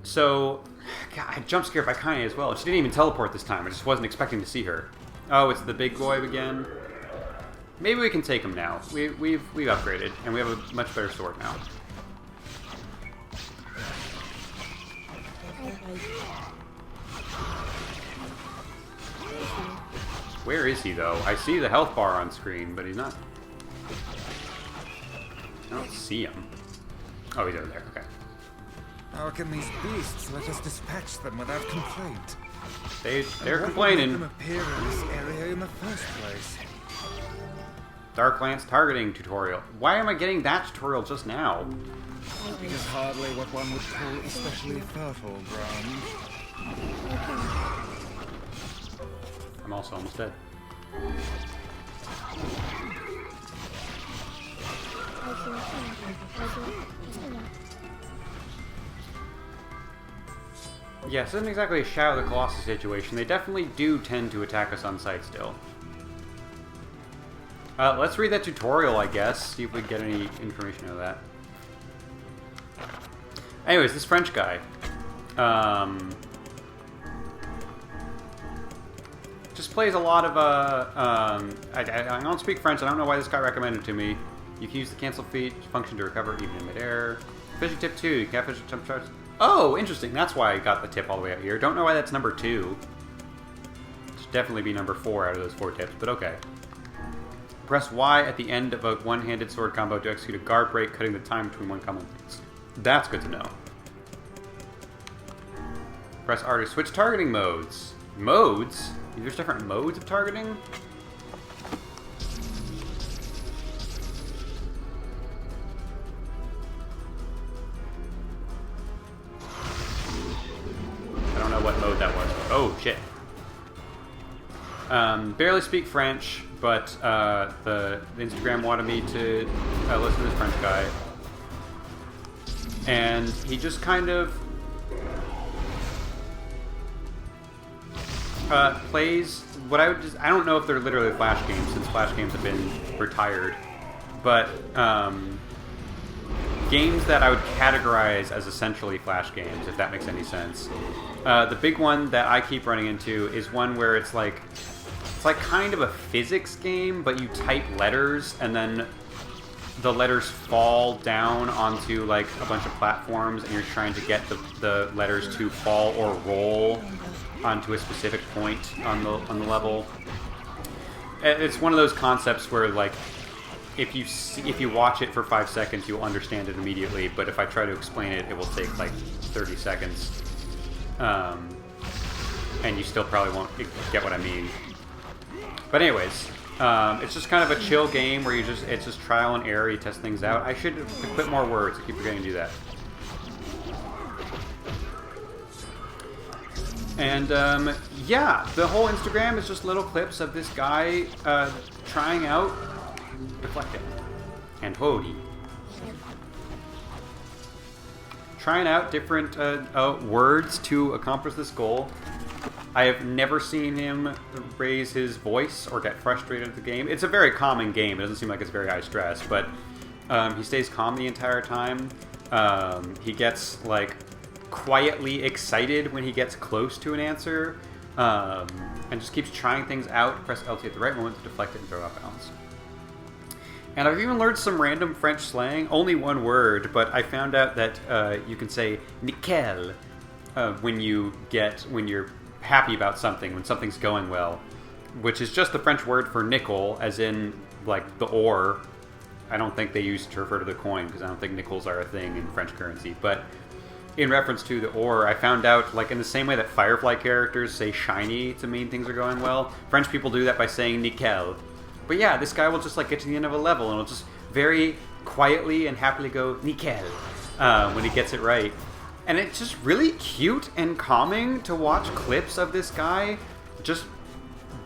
So, God, I jump scared by Kaine as well. She didn't even teleport this time. I just wasn't expecting to see her. Oh, it's the big boy again. Maybe we can take him now. We've upgraded, and we have a much better sword now. Where is he, though? I see the health bar on screen, but he's not. I don't see him. Oh, he's over there. Okay. How can these beasts let us dispatch them without complaint? They're complaining. What would make them appear in this area in the first place? Dark Lance targeting tutorial. Why am I getting that tutorial just now? It is hardly what one would call especially fertile ground. I'm also almost dead. Yeah, this isn't exactly a Shadow of the Colossus situation. They definitely do tend to attack us on sight still. Let's read that tutorial, I guess. See if we get any information out of that. Anyways, this French guy. Just plays a lot of, I don't speak French. I don't know why this guy recommended it to me. You can use the cancel feat function to recover even in midair. Fishing tip 2. You can't fish jump charge. Oh, interesting. That's why I got the tip all the way out here. Don't know why that's number 2. It should definitely be number 4 out of those 4 tips, but okay. Press Y at the end of a one-handed sword combo to execute a guard break, cutting the time between one combo. That's good to know. Press R to switch targeting modes. Modes? There's different modes of targeting? I don't know what mode that was. Oh, shit. Barely speak French, but the Instagram wanted me to listen to this French guy. And he just kind of plays what I would just... I don't know if they're literally Flash games, since Flash games have been retired. But games that I would categorize as essentially Flash games, if that makes any sense. The big one that I keep running into is one where it's like kind of a physics game, but you type letters and then the letters fall down onto like a bunch of platforms and you're trying to get the letters to fall or roll onto a specific point on the level. It's one of those concepts where like if you watch it for 5 seconds you'll understand it immediately, but if I try to explain it, it will take like 30 seconds. And you still probably won't get what I mean. But anyways, it's just kind of a chill game where it's just trial and error, you test things out. I should equip more words, I keep forgetting to do that. And yeah, the whole Instagram is just little clips of this guy trying out deflecting and Hody. Trying out different words to accomplish this goal. I have never seen him raise his voice or get frustrated at the game. It's a very calming game. It doesn't seem like it's very high stress, but he stays calm the entire time. He gets like quietly excited when he gets close to an answer, and just keeps trying things out. Press LT at the right moment to deflect it and throw it off balance. And I've even learned some random French slang, only one word, but I found out that you can say nickel when you're happy about something, when something's going well, which is just the French word for nickel, as in like the ore. I don't think they use to refer to the coin because I don't think nickels are a thing in French currency, but in reference to the ore, I found out, like in the same way that Firefly characters say shiny to mean things are going well, French people do that by saying nickel. But yeah, this guy will just like get to the end of a level and will just very quietly and happily go nickel when he gets it right. And it's just really cute and calming to watch clips of this guy just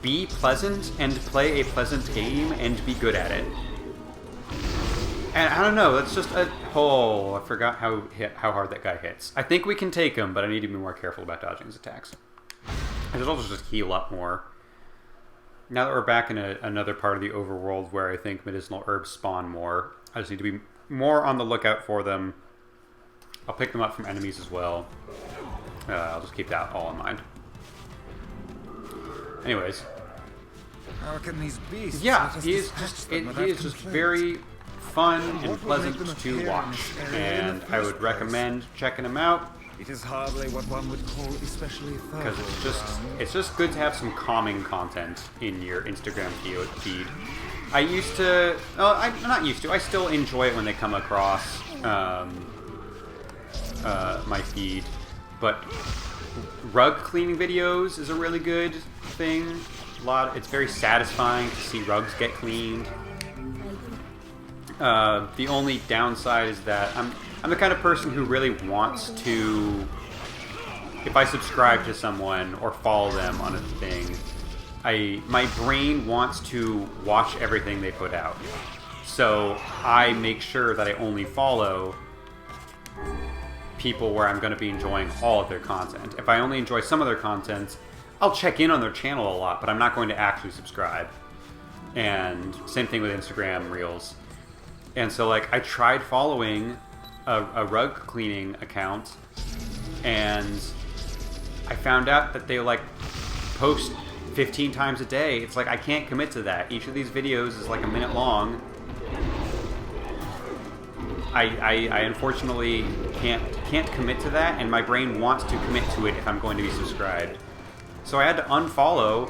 be pleasant and play a pleasant game and be good at it. And I don't know, that's just a... Oh, I forgot how hard that guy hits. I think we can take him, but I need to be more careful about dodging his attacks. I should also just heal up more. Now that we're back in another part of the overworld where I think medicinal herbs spawn more, I just need to be more on the lookout for them I'll pick them up from enemies as well. I'll just keep that all in mind. Anyways. How can these beasts Yeah, he is just very fun and pleasant to watch, and I would recommend checking him out. It is hardly what one would call especially because it's just good to have some calming content in your Instagram feed. I used to, I'm not used to. I still enjoy it when they come across my feed, but rug cleaning videos is a really good thing. It's very satisfying to see rugs get cleaned. The only downside is that I'm the kind of person who really wants to, if I subscribe to someone or follow them on a thing, my brain wants to watch everything they put out. So I make sure that I only follow people where I'm going to be enjoying all of their content. If I only enjoy some of their content, I'll check in on their channel a lot, but I'm not going to actually subscribe. And same thing with Instagram Reels. And so, like, I tried following a rug cleaning account, and I found out that they, like, post 15 times a day. It's like, I can't commit to that. Each of these videos is like a minute long. I unfortunately can't commit to that, and my brain wants to commit to it if I'm going to be subscribed. So I had to unfollow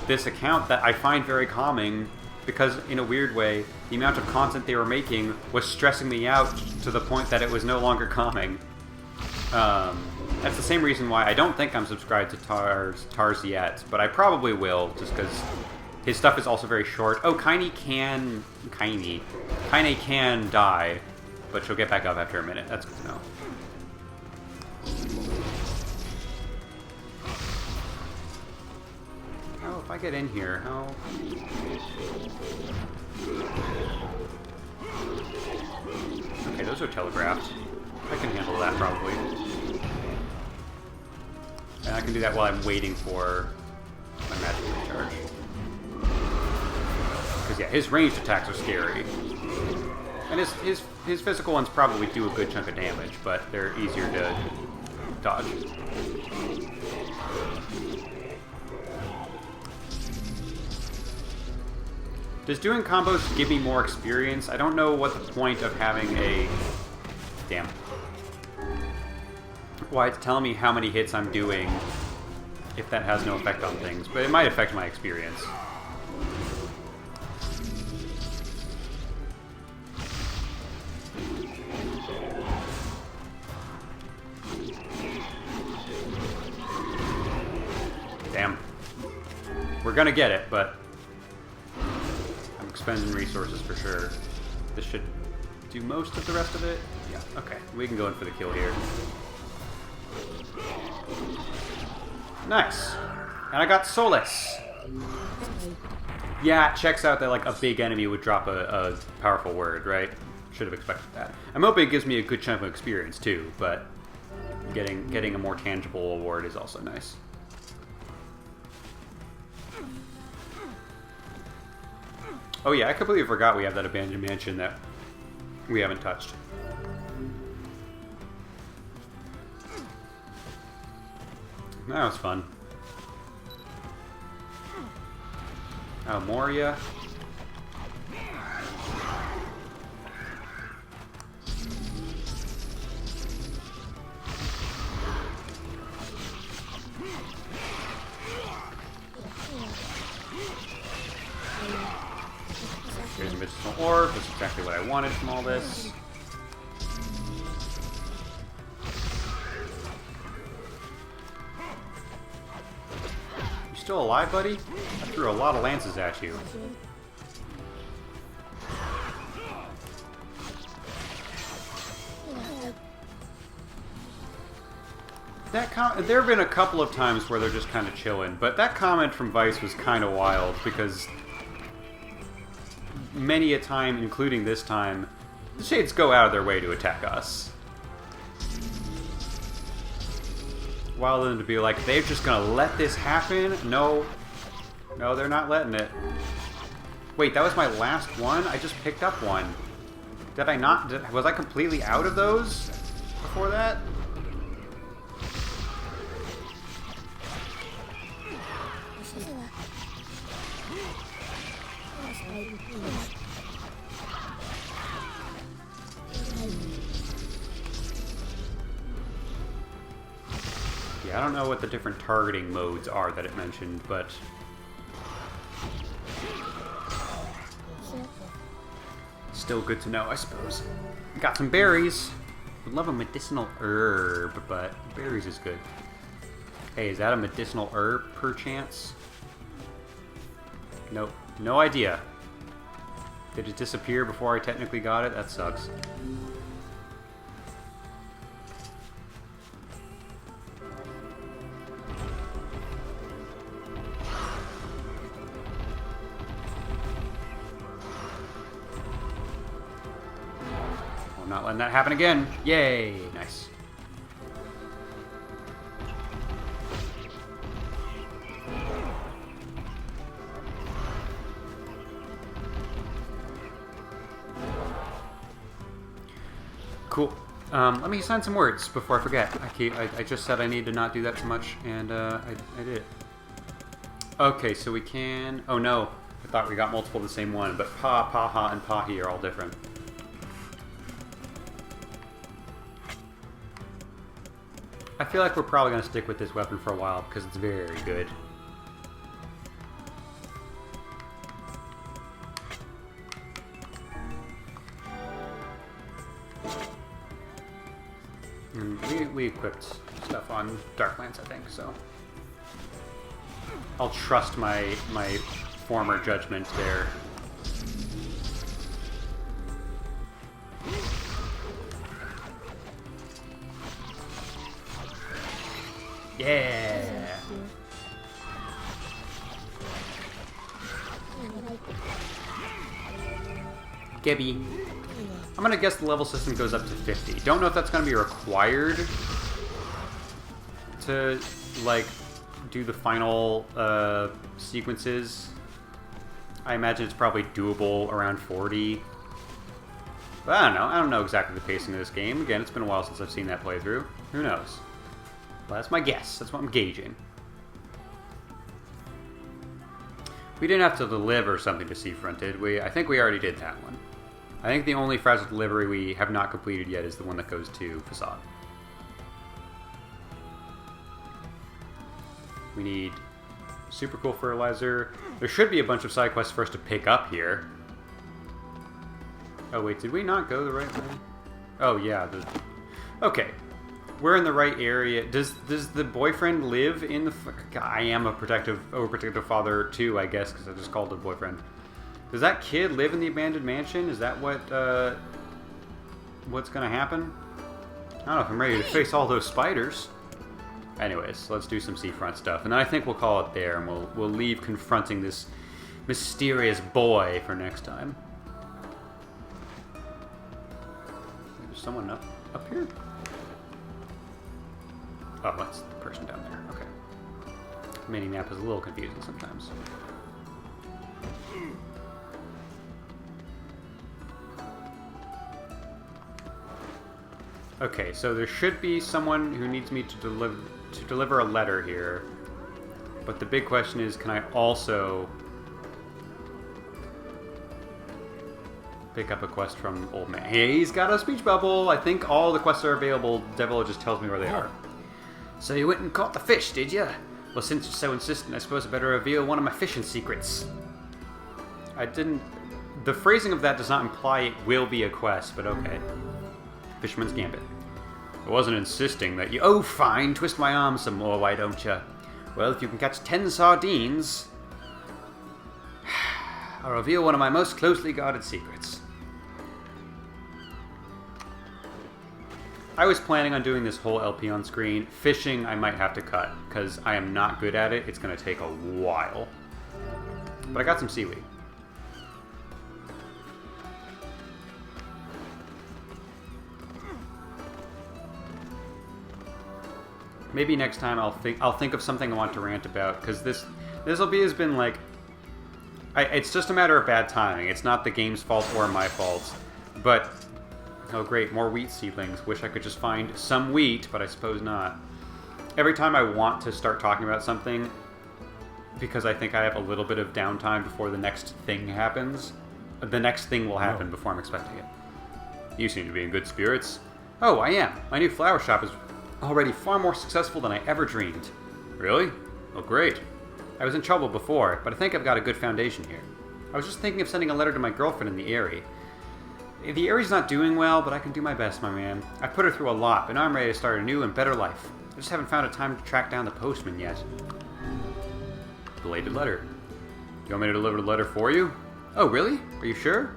this account that I find very calming, because in a weird way, the amount of content they were making was stressing me out to the point that it was no longer calming. That's the same reason why I don't think I'm subscribed to Tars yet, but I probably will, just because his stuff is also very short. Oh, Kaine can die, but she'll get back up after a minute. That's good to know. Oh, if I get in here, how... Okay, those are telegraphed. I can handle that, probably. And I can do that while I'm waiting for my magic recharge. Because, yeah, his ranged attacks are scary. And his physical ones probably do a good chunk of damage, but they're easier to dodge. Does doing combos give me more experience? I don't know what the point of having a... Damn. Why it's telling me how many hits I'm doing if that has no effect on things, but it might affect my experience. Damn. We're gonna get it, but I'm expending resources for sure. This should do most of the rest of it. Yeah, okay. We can go in for the kill here. Nice. And I got Solace. Yeah, it checks out that like a big enemy would drop a powerful word, right? Should have expected that. I'm hoping it gives me a good chunk of experience too, but getting a more tangible award is also nice. Oh yeah, I completely forgot we have that abandoned mansion that we haven't touched. That was fun. Oh, Moria. Here's a medicinal orb. That's exactly what I wanted from all this. Still alive, buddy? I threw a lot of lances at you. There have been a couple of times where they're just kind of chilling, but that comment from Weiss was kind of wild, because many a time, including this time, the Shades go out of their way to attack us. While them to be like, they're just gonna let this happen? No. No, they're not letting it. Wait, that was my last one? I just picked up one. Did I not? Was I completely out of those? before that. Yeah, I don't know what the different targeting modes are that it mentioned, but... still good to know, I suppose. Got some berries. Would love a medicinal herb, but berries is good. Hey, is that a medicinal herb, perchance? Nope. No idea. Did it disappear before I technically got it? That sucks. I'm not letting that happen again. Yay! Nice. Cool. Let me sign some words before I forget. I just said I need to not do that too much, and I did it. Okay, so we can... oh no, I thought we got multiple of the same one, but Pa, Paha, and Pahi are all different. I feel like we're probably going to stick with this weapon for a while, because it's very good. And we equipped stuff on Darklands, I think, so... I'll trust my former judgment there. Yeah! Gibby. I'm gonna guess the level system goes up to 50. Don't know if that's gonna be required to, like, do the final sequences. I imagine it's probably doable around 40. But I don't know. I don't know exactly the pacing of this game. Again, it's been a while since I've seen that playthrough. Who knows? But that's my guess. That's what I'm gauging. We didn't have to deliver something to Seafront, did we? I think we already did that one. I think the only fragile delivery we have not completed yet is the one that goes to Facade. We need super cool fertilizer. There should be a bunch of side quests for us to pick up here. Oh wait, did we not go the right way? Oh yeah, okay. We're in the right area. Does the boyfriend live in the... I am a overprotective father too, I guess, because I just called him boyfriend. Does that kid live in the abandoned mansion? Is that what's gonna happen? I don't know if I'm ready to face all those spiders. Anyways, let's do some seafront stuff, and then I think we'll call it there, and we'll leave confronting this mysterious boy for next time. There's someone up here? Oh, that's the person down there. Okay. Mini map is a little confusing sometimes. Okay, so there should be someone who needs me to deliver a letter here. But the big question is, can I also pick up a quest from Old Man? Hey, he's got a speech bubble! I think all the quests are available. Devola just tells me where they are. So you went and caught the fish, did you? Well, since you're so insistent, I suppose I better reveal one of my fishing secrets. I didn't... The phrasing of that does not imply it will be a quest, but okay. Fisherman's Gambit. I wasn't insisting that you... Oh, fine, twist my arm some more, why don't you? Well, if you can catch 10 sardines... I'll reveal one of my most closely guarded secrets. I was planning on doing this whole LP on screen. Fishing, I might have to cut, because I am not good at it. It's going to take a while. But I got some seaweed. Maybe next time I'll think of something I want to rant about, because this has been like... it's just a matter of bad timing. It's not the game's fault or my fault, but Oh great, more wheat seedlings. Wish I could just find some wheat, but I suppose not. Every time I want to start talking about something, because I think I have a little bit of downtime before the next thing happens, the next thing will happen before I'm expecting it. You seem to be in good spirits. Oh, I am. My new flower shop is already far more successful than I ever dreamed. Really? Oh, great. I was in trouble before, but I think I've got a good foundation here. I was just thinking of sending a letter to my girlfriend in the Eyrie. The Erie's not doing well, but I can do my best, my man. I put her through a lot, but now I'm ready to start a new and better life. I just haven't found a time to track down the postman yet. Belated letter. You want me to deliver the letter for you? Oh, really? Are you sure?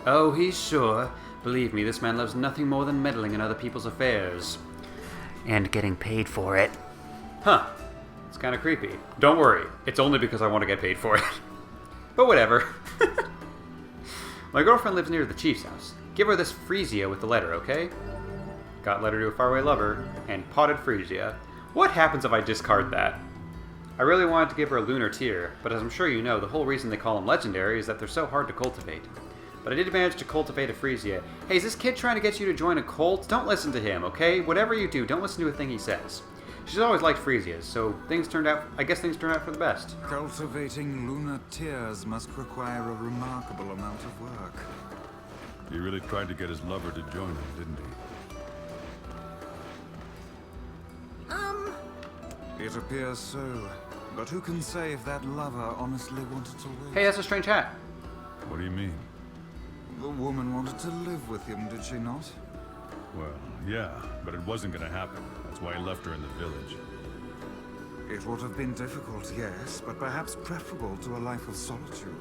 Oh, he's sure. Believe me, this man loves nothing more than meddling in other people's affairs. And getting paid for it. Huh. It's kind of creepy. Don't worry. It's only because I want to get paid for it. But whatever. My girlfriend lives near the chief's house. Give her this Frisia with the letter, okay? Got letter to a faraway lover, and potted Frisia. What happens if I discard that? I really wanted to give her a lunar tear, but as I'm sure you know, the whole reason they call them legendary is that they're so hard to cultivate. But I did manage to cultivate a Frisia. Hey, is this kid trying to get you to join a cult? Don't listen to him, okay? Whatever you do, don't listen to a thing he says. She's always liked Frisias, so I guess things turned out for the best. Cultivating lunar tears must require a remarkable amount of work. He really tried to get his lover to join him, didn't he? It appears so. But who can say if that lover honestly wanted to live? Hey, that's a strange hat. What do you mean? The woman wanted to live with him, did she not? Well, yeah, but it wasn't gonna happen. That's why he left her in the village. It would have been difficult, yes, but perhaps preferable to a life of solitude.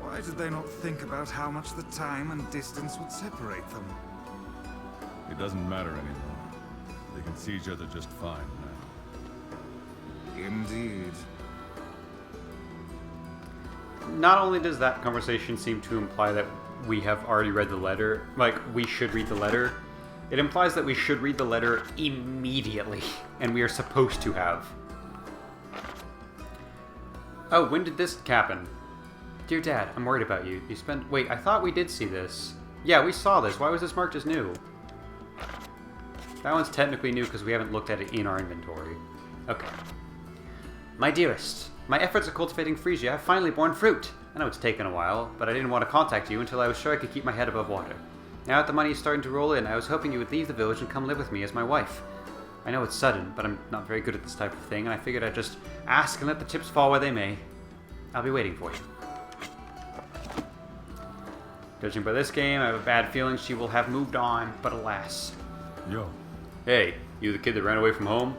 Why did they not think about how much the time and distance would separate them? It doesn't matter anymore. They can see each other just fine now. Indeed. Not only does that conversation seem to imply that we have already read the letter, like, we should read the letter, it implies that we should read the letter immediately, and we are supposed to have. Oh, when did this happen? Dear Dad, I'm worried about you. Wait, I thought we did see this. Yeah, we saw this. Why was this marked as new? That one's technically new because we haven't looked at it in our inventory. Okay. My dearest, my efforts at cultivating Frisia have finally borne fruit. I know it's taken a while, but I didn't want to contact you until I was sure I could keep my head above water. Now that the money is starting to roll in, I was hoping you would leave the village and come live with me as my wife. I know it's sudden, but I'm not very good at this type of thing, and I figured I'd just ask and let the chips fall where they may. I'll be waiting for you. Judging by this game, I have a bad feeling she will have moved on, but alas. Yo. Hey, you the kid that ran away from home?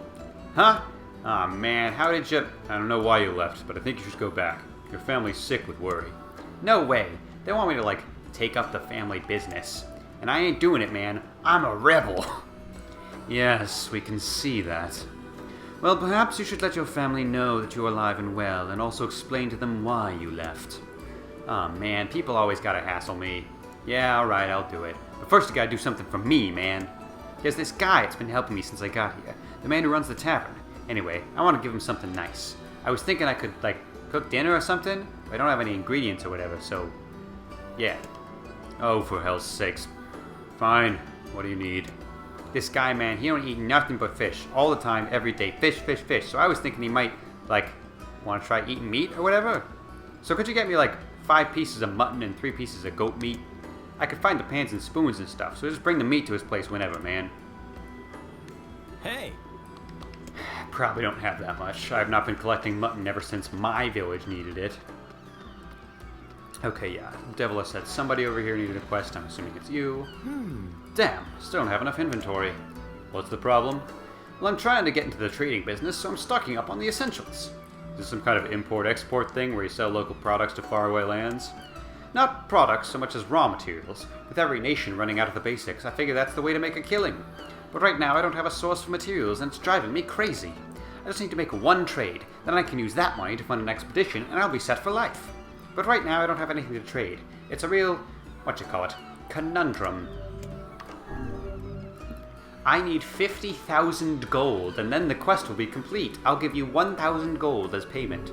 Huh? Aw, man, how did you... I don't know why you left, but I think you should go back. Your family's sick with worry. No way. They want me to, like, take up the family business. And I ain't doing it, man. I'm a rebel. Yes, we can see that. Well, perhaps you should let your family know that you're alive and well, and also explain to them why you left. Aw, man, people always gotta hassle me. Yeah, alright, I'll do it. But first you gotta do something for me, man. There's this guy that's been helping me since I got here. The man who runs the tavern. Anyway, I want to give him something nice. I was thinking I could, like, cook dinner or something, but I don't have any ingredients or whatever, so... yeah. Oh, for hell's sakes. Fine. What do you need? This guy, man, he don't eat nothing but fish. All the time, every day. Fish, fish, fish. So I was thinking he might, like, want to try eating meat or whatever. So could you get me, like, 5 pieces of mutton and 3 pieces of goat meat? I could find the pans and spoons and stuff, so just bring the meat to his place whenever, man. Hey! Probably don't have that much. I've not been collecting mutton ever since my village needed it. Okay, yeah. Devola said somebody over here needed a quest. I'm assuming it's you. Damn, still don't have enough inventory. What's the problem? Well, I'm trying to get into the trading business, so I'm stocking up on the essentials. Is this some kind of import-export thing where you sell local products to faraway lands? Not products so much as raw materials. With every nation running out of the basics, I figure that's the way to make a killing. But right now I don't have a source for materials and it's driving me crazy. I just need to make one trade, then I can use that money to fund an expedition and I'll be set for life. But right now I don't have anything to trade. It's a real, conundrum. I need 50,000 gold and then the quest will be complete. I'll give you 1,000 gold as payment.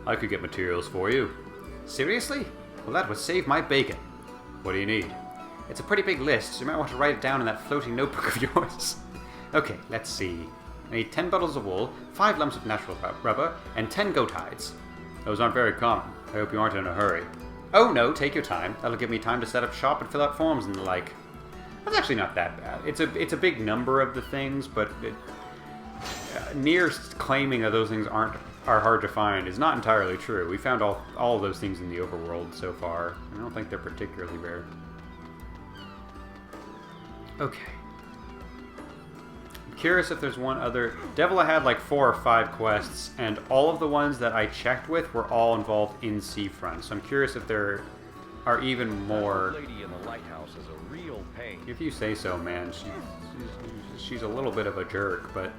I could get materials for you. Seriously? Well, that would save my bacon. What do you need? It's a pretty big list, so you might want to write it down in that floating notebook of yours. Okay, let's see. I need 10 bottles of wool, 5 lumps of natural rubber, and 10 goat hides. Those aren't very common. I hope you aren't in a hurry. Oh no, take your time. That'll give me time to set up shop and fill out forms and the like. That's actually not that bad. It's a big number of the things, but NieR claiming that those things are hard to find is not entirely true. We found all of those things in the overworld so far. I don't think they're particularly rare. Okay. I'm curious if there's one other... Devola had like 4 or 5 quests, and all of the ones that I checked with were all involved in Seafront. So I'm curious if there are even more... That lady in the lighthouse is a real pain. If you say so, man. She's a little bit of a jerk, but...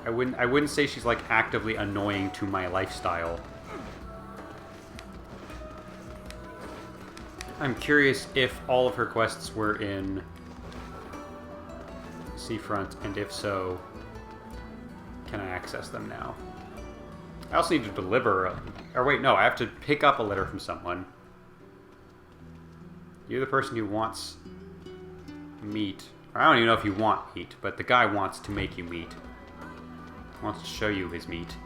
I wouldn't say she's like actively annoying to my lifestyle. I'm curious if all of her quests were in Seafront, and if so, can I access them now? I also need to deliver or wait, no, I have to pick up a letter from someone. You're the person who wants meat. Or I don't even know if you want meat, but the guy wants to make you meat. Wants to show you his meat.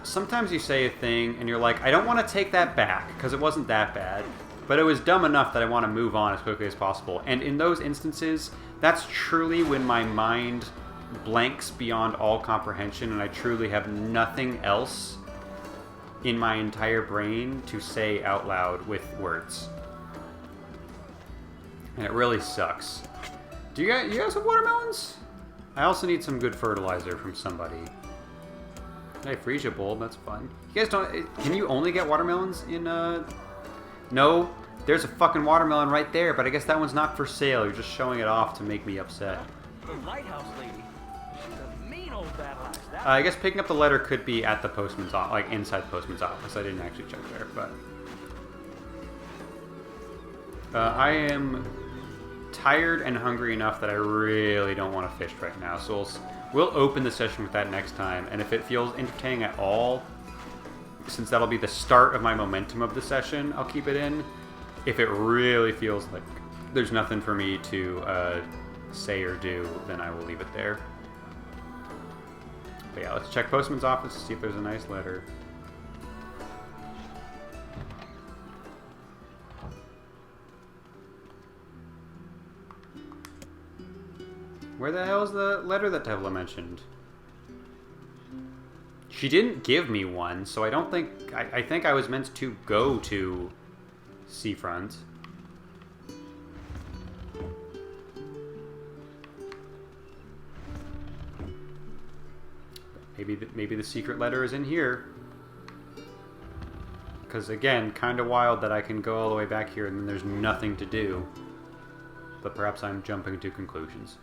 Sometimes you say a thing and you're like, I don't want to take that back because it wasn't that bad, but it was dumb enough that I want to move on as quickly as possible. And in those instances, that's truly when my mind blanks beyond all comprehension and I truly have nothing else in my entire brain to say out loud with words. And it really sucks. Do you guys have watermelons? I also need some good fertilizer from somebody. Hey, Frisia bulb, that's fun. You guys don't... Can you only get watermelons in, No, there's a fucking watermelon right there, but I guess that one's not for sale. You're just showing it off to make me upset. The lighthouse lady. She's a mean old battle axe. I guess picking up the letter could be at the postman's office, like inside the postman's office. I didn't actually check there, but... I am tired and hungry enough that I really don't want to fish right now, so we'll open the session with that next time, and if it feels entertaining at all, since that'll be the start of my momentum of the session, I'll keep it in. If it really feels like there's nothing for me to say or do, then I will leave it there. But yeah, let's check Postman's office to see if there's a nice letter. Where the hell is the letter that Devola mentioned? She didn't give me one, so I don't think... I think I was meant to go to Seafront. Maybe the secret letter is in here. Because again, kind of wild that I can go all the way back here and then there's nothing to do. But perhaps I'm jumping to conclusions.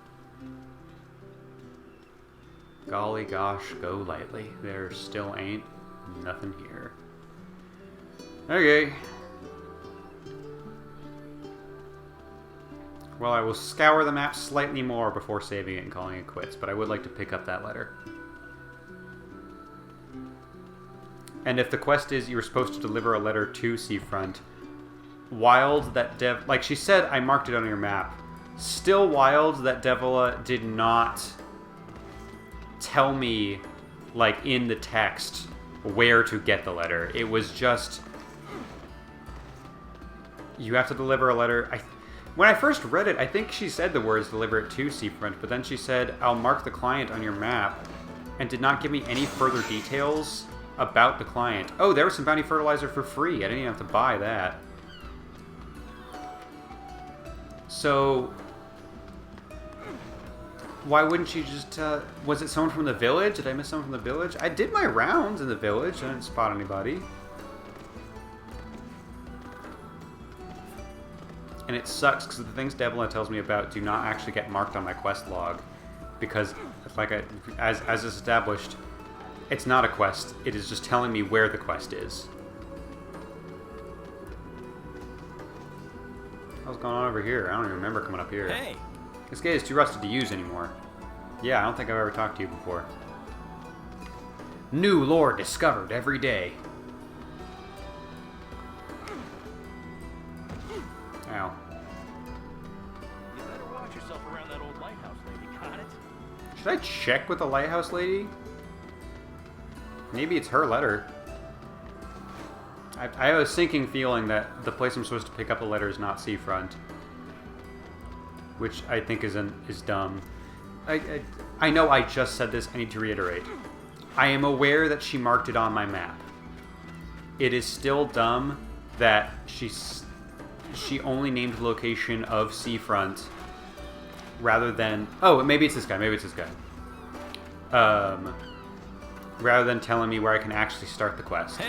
Golly gosh, go lightly. There still ain't nothing here. Okay. Well, I will scour the map slightly more before saving it and calling it quits, but I would like to pick up that letter. And if the quest is you were supposed to deliver a letter to Seafront, wild that like she said, I marked it on your map. Still wild that Devola did not tell me, like, in the text where to get the letter. It was just, you have to deliver a letter. When I first read it, I think she said the words deliver it to Seafront, but then she said, I'll mark the client on your map, and did not give me any further details about the client. Oh, there was some bounty fertilizer for free. I didn't even have to buy that. So... why wouldn't you just, was it someone from the village? Did I miss someone from the village? I did my rounds in the village. I didn't spot anybody. And it sucks because the things Devola tells me about do not actually get marked on my quest log. Because, like as is established, it's not a quest. It is just telling me where the quest is. What's going on over here? I don't even remember coming up here. Hey! This gate is too rusted to use anymore. Yeah, I don't think I've ever talked to you before. New lore discovered every day. Ow. You better watch yourself around that old lighthouse lady, got it? Should I check with the lighthouse lady? Maybe it's her letter. I have a sinking feeling that the place I'm supposed to pick up the letter is not Seafront. Which I think is dumb. I know I just said this, I need to reiterate. I am aware that she marked it on my map. It is still dumb that she only named the location of Seafront rather than... Oh, maybe it's this guy, rather than telling me where I can actually start the quest.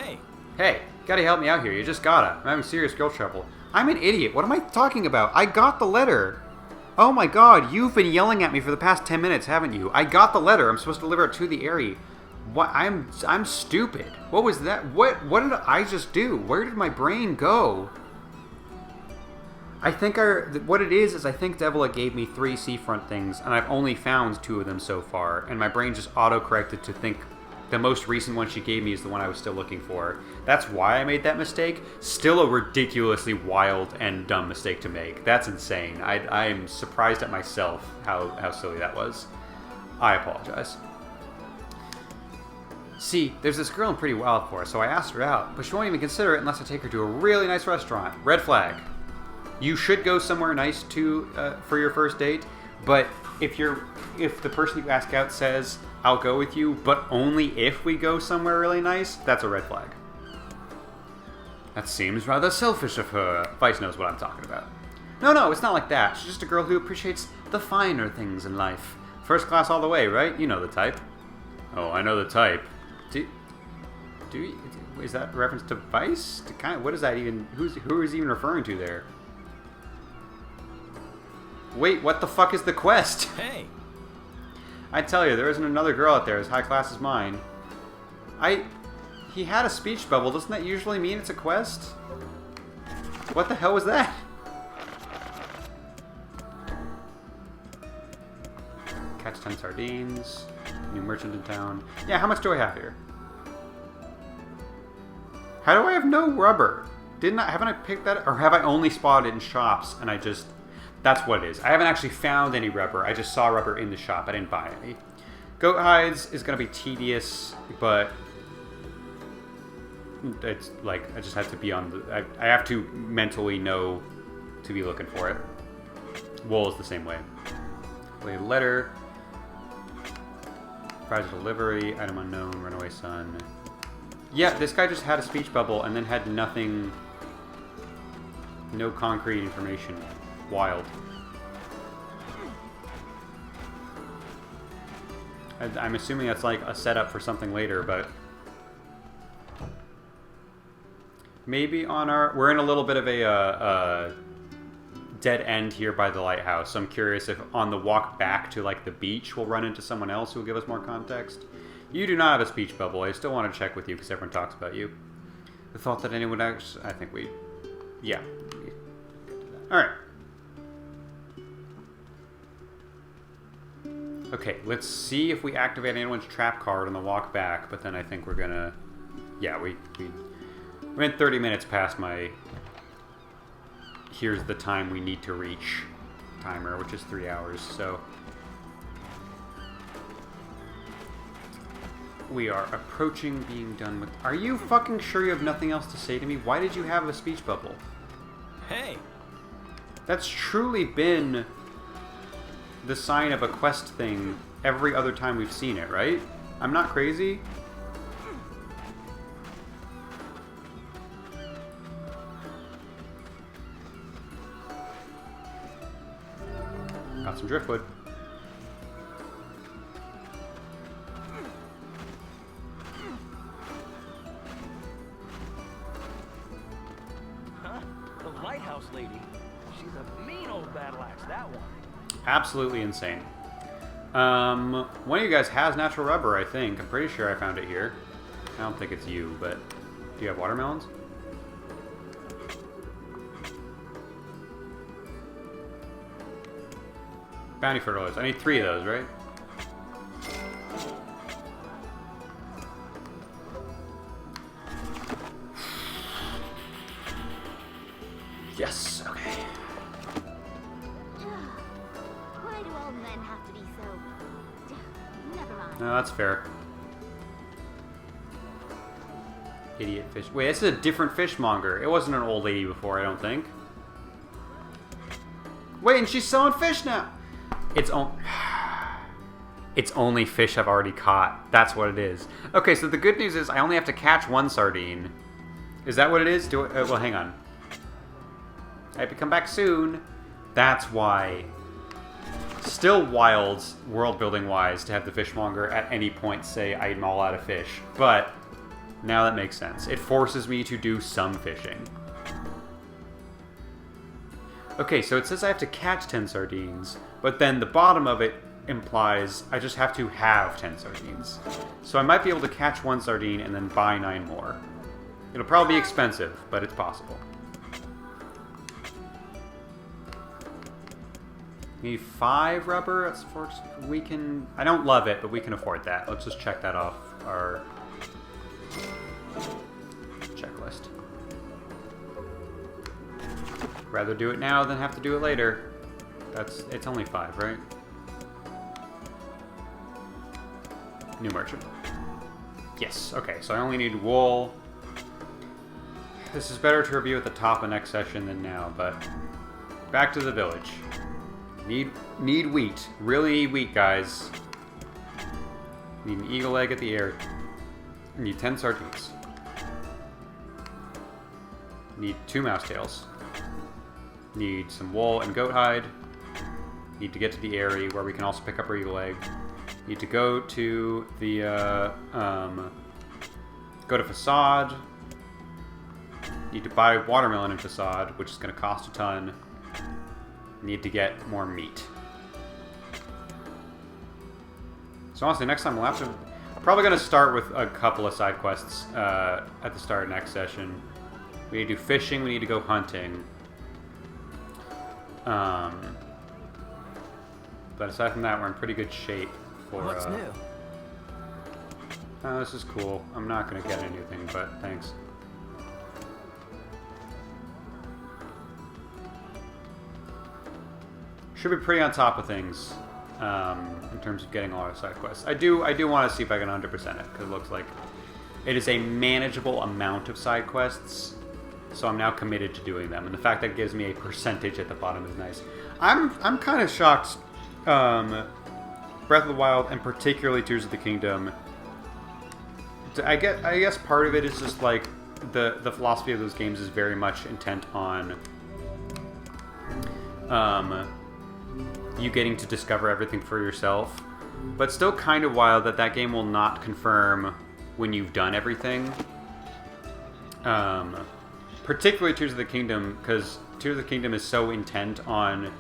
Hey, gotta help me out here, you just gotta. I'm having serious girl trouble. I'm an idiot, what am I talking about? I got the letter. Oh my god, you've been yelling at me for the past 10 minutes, haven't you? I got the letter, I'm supposed to deliver it to the area. What? I'm stupid. What was that? What did I just do? Where did my brain go? I think what it is I think Devola gave me 3 seafront things, and I've only found 2 of them so far, and my brain just auto-corrected to think the most recent one she gave me is the one I was still looking for. That's why I made that mistake. Still a ridiculously wild and dumb mistake to make. That's insane. I'm surprised at myself how silly that was. I apologize. See, there's this girl I'm pretty wild for, so I asked her out, but she won't even consider it unless I take her to a really nice restaurant. Red flag. You should go somewhere nice for your first date, but if the person you ask out says, I'll go with you, but only if we go somewhere really nice, that's a red flag. That seems rather selfish of her. Weiss knows what I'm talking about. No, it's not like that. She's just a girl who appreciates the finer things in life. First class all the way, right? You know the type. Oh, I know the type. Is that a reference to Weiss? What is that even? Who is even referring to there? Wait, what the fuck is the quest? Hey! I tell you, there isn't another girl out there as high class as mine. He had a speech bubble. Doesn't that usually mean it's a quest? What the hell was that? Catch 10 sardines. New merchant in town. Yeah, how much do I have here? How do I have no rubber? Haven't I picked that? Or have I only spotted it in shops and I just... That's what it is. I haven't actually found any rubber. I just saw rubber in the shop. I didn't buy any. Goat hides is going to be tedious, but it's like I just have to be on the... I have to mentally know to be looking for it. Wool is the same way. Play letter. Fragile delivery. Item unknown. Runaway son. Yeah, this guy just had a speech bubble and then had nothing... No concrete information. Wild. I'm assuming that's like a setup for something later, but maybe on we're in a little bit of a dead end here by the lighthouse. So I'm curious if on the walk back to like the beach we'll run into someone else who will give us more context. You do not have a speech bubble. I still want to check with you because everyone talks about you. The thought that anyone actually... I think we... Yeah. Alright. Okay, let's see if we activate anyone's trap card on the walk back, but then I think we're gonna... Yeah, we're in 30 minutes past my... Here's the time we need to reach timer, which is 3 hours, so... We are approaching being done with... Are you fucking sure you have nothing else to say to me? Why did you have a speech bubble? Hey! That's truly been the sign of a quest thing every other time we've seen it, right? I'm not crazy? Got some driftwood. Huh? The lighthouse lady. She's a mean old battle axe, that one. Absolutely insane. One of you guys has natural rubber, I think. I'm pretty sure I found it here. I don't think it's you, but... Do you have watermelons? Bounty fertilizers. I need 3 of those, right? Yes, okay. Why do all men have to be so... Never mind. No, that's fair. Idiot fish. Wait, this is a different fishmonger. It wasn't an old lady before, I don't think. Wait, and she's selling fish now! It's only fish I've already caught. That's what it is. Okay, so the good news is I only have to catch one sardine. Is that what it is? Well, hang on. I have to come back soon. That's why. Still wild, world-building wise, to have the fishmonger at any point say I'm all out of fish. But now that makes sense. It forces me to do some fishing. Okay, so it says I have to catch 10 sardines, but then the bottom of it implies I just have to have 10 sardines. So I might be able to catch one sardine and then buy 9 more. It'll probably be expensive, but it's possible. Need 5 rubber. That's for we can. I don't love it, but we can afford that. Let's just check that off our checklist. Rather do it now than have to do it later. It's only 5, right? New merchant. Yes. Okay. So I only need wool. This is better to review at the top of next session than now, but back to the village. Need wheat. Really need wheat, guys. Need an eagle egg at the air. Need 10 sardines. Need 2 mouse tails. Need some wool and goat hide. Need to get to the Airy, where we can also pick up our eagle egg. Need to go to the go to Facade. Need to buy watermelon in Facade, which is going to cost a ton. Need to get more meat. So honestly, next time we'll have to... I'm probably going to start with a couple of side quests at the start of next session. We need to do fishing, we need to go hunting. But aside from that, we're in pretty good shape for... What's new? Oh, this is cool. I'm not going to get anything, but thanks. Should be pretty on top of things in terms of getting all our side quests. I do want to see if I can 100% it, because it looks like it is a manageable amount of side quests, so I'm now committed to doing them. And the fact that it gives me a percentage at the bottom is nice. I'm kind of shocked. Breath of the Wild, and particularly Tears of the Kingdom. I guess part of it is just like the philosophy of those games is very much intent on you getting to discover everything for yourself, but still kind of wild that game will not confirm when you've done everything. Particularly Tears of the Kingdom, because Tears of the Kingdom is so intent on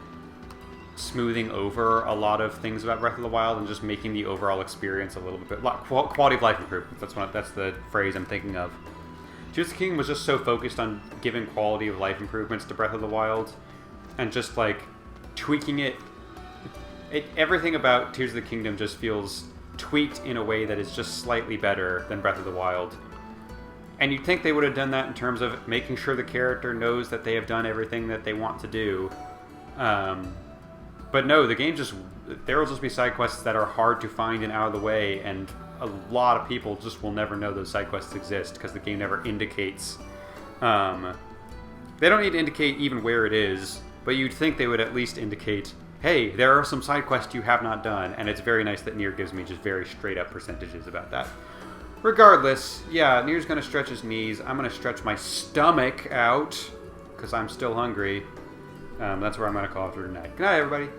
smoothing over a lot of things about Breath of the Wild and just making the overall experience a little bit quality of life improvements. That's the phrase I'm thinking of. Tears of the Kingdom was just so focused on giving quality of life improvements to Breath of the Wild and just like tweaking it. Everything about Tears of the Kingdom just feels tweaked in a way that is just slightly better than Breath of the Wild. And you'd think they would have done that in terms of making sure the character knows that they have done everything that they want to do. But no, the game there will just be side quests that are hard to find and out of the way, and a lot of people just will never know those side quests exist because the game never indicates. They don't need to indicate even where it is, but you'd think they would at least indicate, hey, there are some side quests you have not done, and it's very nice that NieR gives me just very straight up percentages about that. Regardless, yeah, NieR's going to stretch his knees. I'm going to stretch my stomach out because I'm still hungry. That's where I'm going to call it for tonight. Good night, everybody.